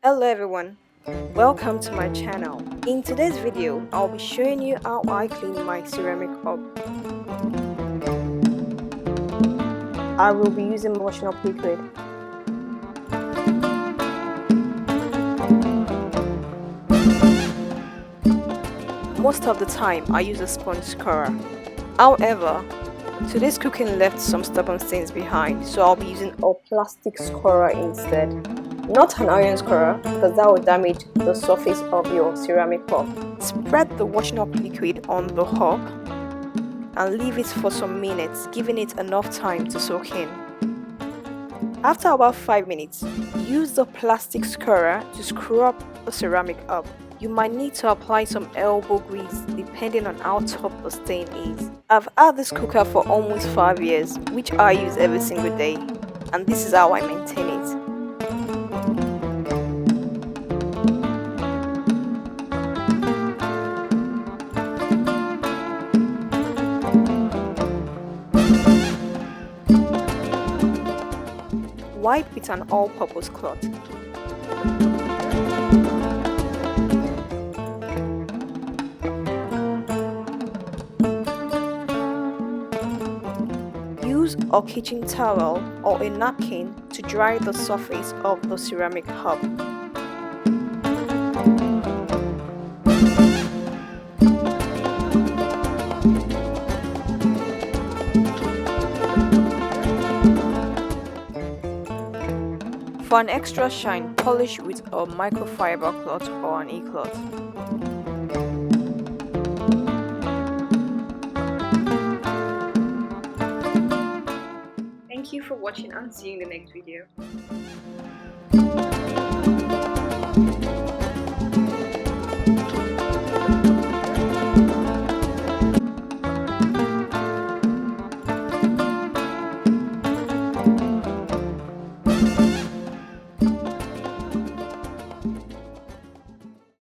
Hello everyone, welcome to my channel. In today's video, I'll be showing you how I clean my ceramic hob. I will be using washing up liquid. Most of the time, I use a sponge scourer. However, today's cooking left some stubborn stains behind, so I'll be using a plastic scourer instead. Not an iron scourer, because that will damage the surface of your ceramic hob. Spread the washing up liquid on the hob and leave it for some minutes, giving it enough time to soak in. After about 5 minutes, use the plastic scourer to scrub the ceramic hob. You might need to apply some elbow grease depending on how tough the stain is. I've had this cooker for almost 5 years, which I use every single day, and this is how I maintain it. Wipe with an all-purpose cloth. Use a kitchen towel or a napkin to dry the surface of the ceramic hob. For an extra shine, polish with a microfiber cloth or an ECLOTH. Thank you for watching and see you in the next video.